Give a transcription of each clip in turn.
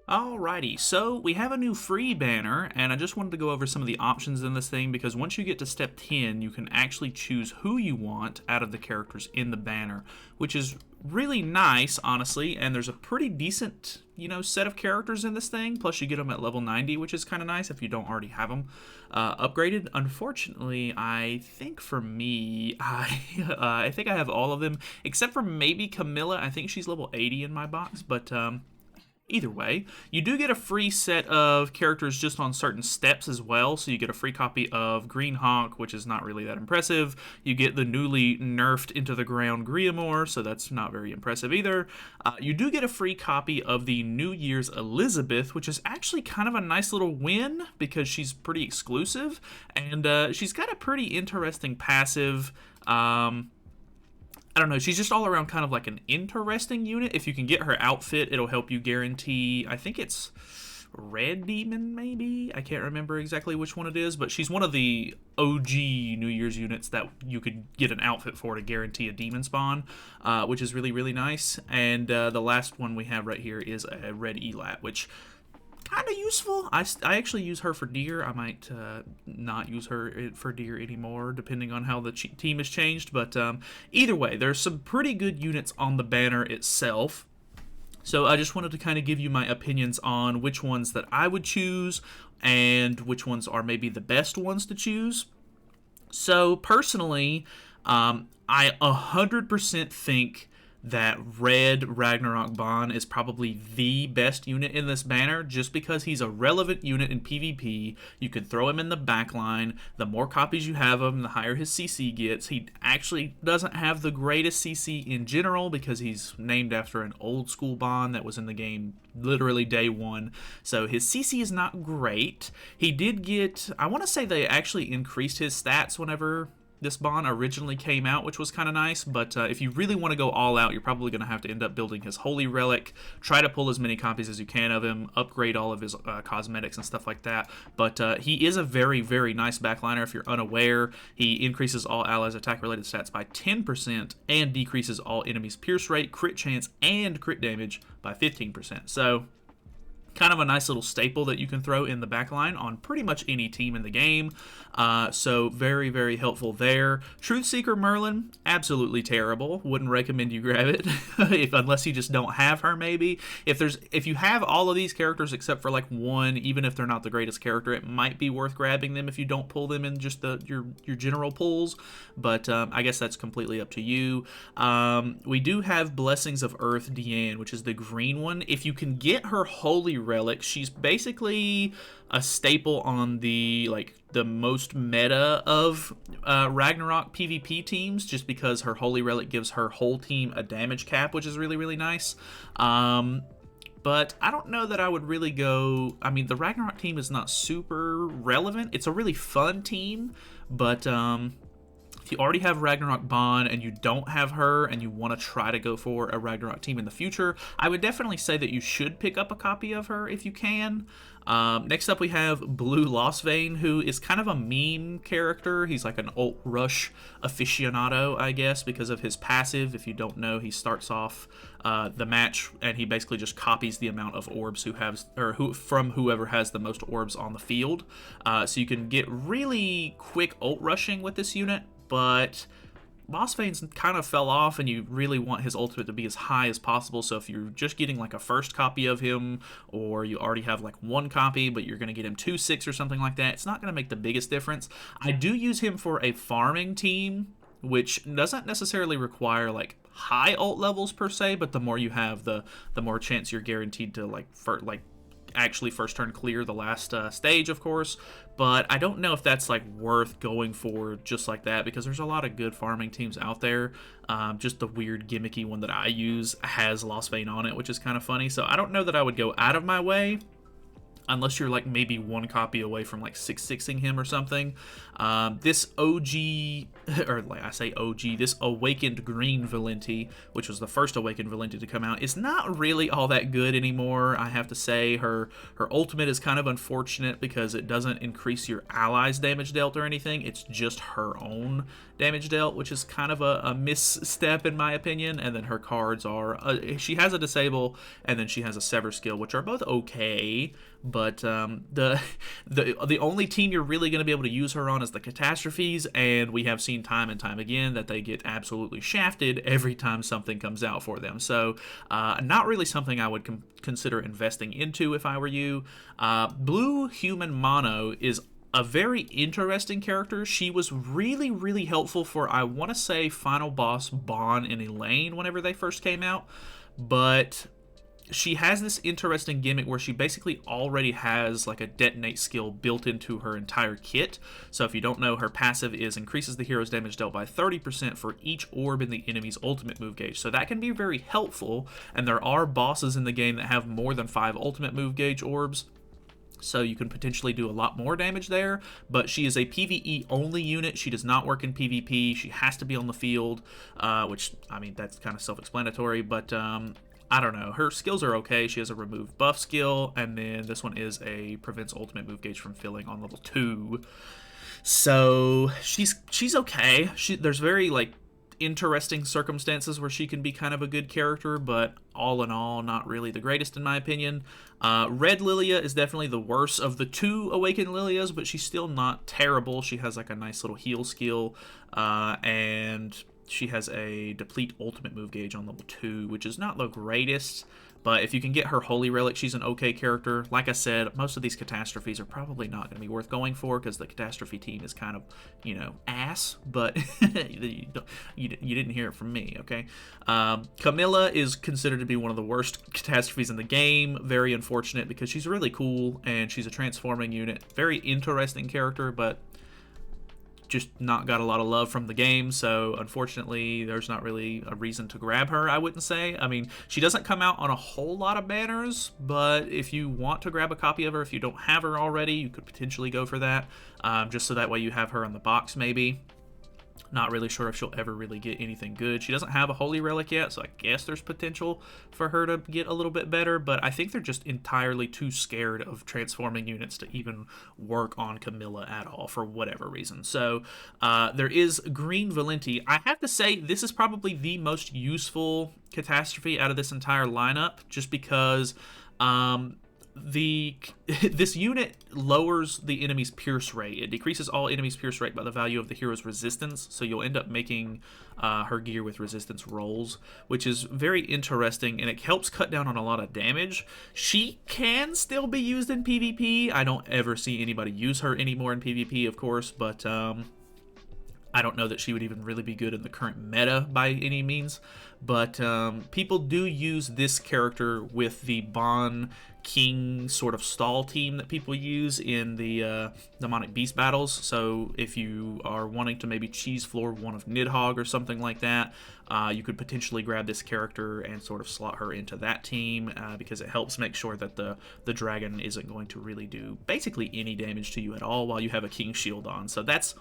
Alrighty, so we have a new free banner, and I just wanted to go over some of the options in this thing because once you get to step 10, you can actually choose who you want out of the characters in the banner, which is really nice, honestly, and there's a pretty decent, set of characters in this thing, plus you get them at level 90, which is kind of nice if you don't already have them upgraded. Unfortunately, I think for me, I think I have all of them, except for maybe Camilla. I think she's level 80 in my box, but either way, you do get a free set of characters just on certain steps as well. So you get a free copy of Green Hawk, which is not really that impressive. You get the newly nerfed into the ground Griamore, so that's not very impressive either. You do get a free copy of the New Year's Elizabeth, which is actually kind of a nice little win because she's pretty exclusive and she's got a pretty interesting passive. I don't know, she's just all around kind of like an interesting unit. If you can get her outfit, it'll help you guarantee, I think it's Red Demon, maybe? I can't remember exactly which one it is, but she's one of the OG New Year's units that you could get an outfit for to guarantee a demon spawn, which is really, really nice. And the last one we have right here is a Red Elat, which kind of useful. I actually use her for deer. I might not use her for deer anymore, depending on how the team has changed. But either way, there's some pretty good units on the banner itself. So I just wanted to kind of give you my opinions on which ones that I would choose and which ones are maybe the best ones to choose. So personally, I 100% think that Red Ragnarok Bond is probably the best unit in this banner just because he's a relevant unit in PvP. You can throw him in the backline. The more copies you have of him, the higher his CC gets. He actually doesn't have the greatest CC in general because he's named after an old school Bond that was in the game literally day one. So his CC is not great. He did get, I want to say they actually increased his stats whenever this Bond originally came out, which was kind of nice, but if you really want to go all out, you're probably going to have to end up building his Holy Relic, try to pull as many copies as you can of him, upgrade all of his cosmetics and stuff like that, but he is a very, very nice backliner if you're unaware. He increases all allies' attack-related stats by 10% and decreases all enemies' pierce rate, crit chance, and crit damage by 15%, so kind of a nice little staple that you can throw in the backline on pretty much any team in the game. So very, very helpful there. Truthseeker Merlin, absolutely terrible. Wouldn't recommend you grab it unless you just don't have her. Maybe if you have all of these characters except for like one, even if they're not the greatest character, it might be worth grabbing them if you don't pull them in just your general pulls. But I guess that's completely up to you. We do have Blessings of Earth Deanne, which is the green one. If you can get her Holy Relic, she's basically a staple on the most meta of Ragnarok PvP teams, just because her Holy Relic gives her whole team a damage cap, which is really, really nice. But I don't know that I would really go. I mean, the Ragnarok team is not super relevant. It's a really fun team, but if you already have Ragnarok Bond and you don't have her and you want to try to go for a Ragnarok team in the future, I would definitely say that you should pick up a copy of her if you can. Next up we have Blue Lostvayne, who is kind of a meme character. He's like an ult rush aficionado, I guess, because of his passive. If you don't know, he starts off the match and he basically just copies the amount of orbs from whoever has the most orbs on the field. So you can get really quick ult rushing with this unit, but Lostvayne's kind of fell off and you really want his ultimate to be as high as possible. So if you're just getting like a first copy of him, or you already have like one copy but you're going to get him 2/6 or something like that, it's not going to make the biggest difference. I do use him for a farming team, which doesn't necessarily require like high ult levels per se, but the more you have, the more chance you're guaranteed to actually first turn clear the last stage, of course. But I don't know if that's like worth going for just like that, because there's a lot of good farming teams out there. Just the weird gimmicky one that I use has Lostvayne on it, which is kind of funny. So I don't know that I would go out of my way unless you're like maybe one copy away from like 6-6ing him or something. This OG, or like I say OG, this Awakened Green Valenti, which was the first Awakened Valenti to come out, is not really all that good anymore. I have to say her ultimate is kind of unfortunate because it doesn't increase your allies' damage dealt or anything. It's just her own damage dealt, which is kind of a misstep in my opinion. And then her cards are, she has a Disable and then she has a Sever skill, which are both okay. But the only team you're really going to be able to use her on is the Catastrophes, and we have seen time and time again that they get absolutely shafted every time something comes out for them. So not really something I would consider investing into if I were you. Blue Human Mono is a very interesting character. She was really, really helpful for, I want to say, Final Boss Bon and Elaine whenever they first came out. But she has this interesting gimmick where she basically already has like a detonate skill built into her entire kit. So if you don't know, her passive is increases the hero's damage dealt by 30% for each orb in the enemy's ultimate move gauge. So that can be very helpful, and there are bosses in the game that have more than 5 ultimate move gauge orbs. So you can potentially do a lot more damage there, but she is a PvE only unit. She does not work in PvP. She has to be on the field, which, I mean, that's kind of self-explanatory, but I don't know. Her skills are okay. She has a remove buff skill, and then this one is a prevents ultimate move gauge from filling on level 2. So she's okay. There's very like interesting circumstances where she can be kind of a good character, but all in all, not really the greatest in my opinion. Red Lilia is definitely the worst of the 2 Awakened Lilias, but she's still not terrible. She has like a nice little heal skill, and she has a deplete ultimate move gauge on level 2, which is not the greatest. But if you can get her Holy Relic, she's an okay character. Like I said, most of these Catastrophes are probably not going to be worth going for because the Catastrophe team is kind of, you know, ass. But you didn't hear it from me, okay? Camilla is considered to be one of the worst Catastrophes in the game. Very unfortunate because she's really cool and she's a transforming unit. Very interesting character, but just not got a lot of love from the game, so unfortunately there's not really a reason to grab her, I wouldn't say. I mean, she doesn't come out on a whole lot of banners, but if you want to grab a copy of her, if you don't have her already, you could potentially go for that, just so that way you have her on the box maybe. Not really sure if she'll ever really get anything good. She doesn't have a Holy Relic yet, so I guess there's potential for her to get a little bit better, but I think they're just entirely too scared of transforming units to even work on Camilla at all for whatever reason. So there is Green Valenti. I have to say this is probably the most useful Catastrophe out of this entire lineup, just because this unit lowers the enemy's pierce rate. It decreases all enemies' pierce rate by the value of the hero's resistance, so you'll end up making her gear with resistance rolls, which is very interesting, and it helps cut down on a lot of damage. She can still be used in PvP. I don't ever see anybody use her anymore in PvP, of course, but I don't know that she would even really be good in the current meta by any means, but people do use this character with the Bon King sort of stall team that people use in the Demonic Beast battles. So if you are wanting to maybe cheese floor one of Nidhogg or something like that, you could potentially grab this character and sort of slot her into that team, because it helps make sure that the dragon isn't going to really do basically any damage to you at all while you have a King Shield on. So that's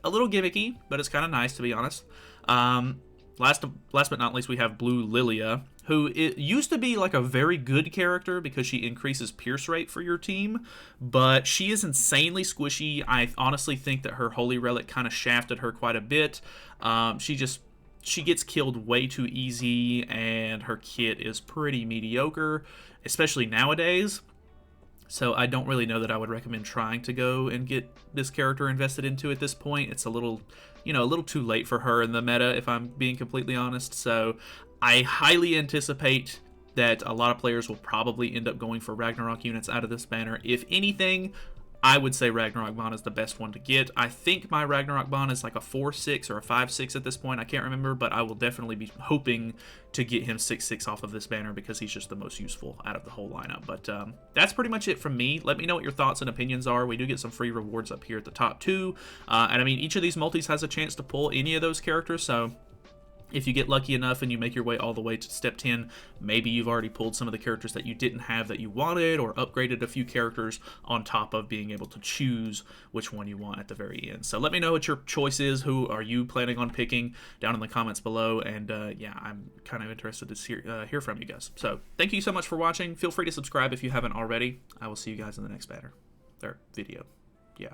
a little gimmicky, but it's kind of nice, to be honest. Last but not least, we have Blue Lilia, who it used to be like a very good character because she increases pierce rate for your team, but she is insanely squishy. I honestly think that her Holy Relic kind of shafted her quite a bit. She gets killed way too easy, and her kit is pretty mediocre, especially nowadays. So I don't really know that I would recommend trying to go and get this character invested into at this point. It's a little too late for her in the meta, if I'm being completely honest. So I highly anticipate that a lot of players will probably end up going for Ragnarok units out of this banner. If anything, I would say Ragnarok Bon is the best one to get. I think my Ragnarok Bon is like a 4-6 or a 5-6 at this point. I can't remember, but I will definitely be hoping to get him 6-6 off of this banner because he's just the most useful out of the whole lineup. But that's pretty much it from me. Let me know what your thoughts and opinions are. We do get some free rewards up here at the top too. And I mean, each of these multis has a chance to pull any of those characters, so If you get lucky enough and you make your way all the way to step 10, maybe you've already pulled some of the characters that you didn't have that you wanted, or upgraded a few characters on top of being able to choose which one you want at the very end. So let me know what your choice is. Who are you planning on picking down in the comments below? And yeah, I'm kind of interested to hear from you guys. So thank you so much for watching. Feel free to subscribe if you haven't already. I will see you guys in the next video. Yeah.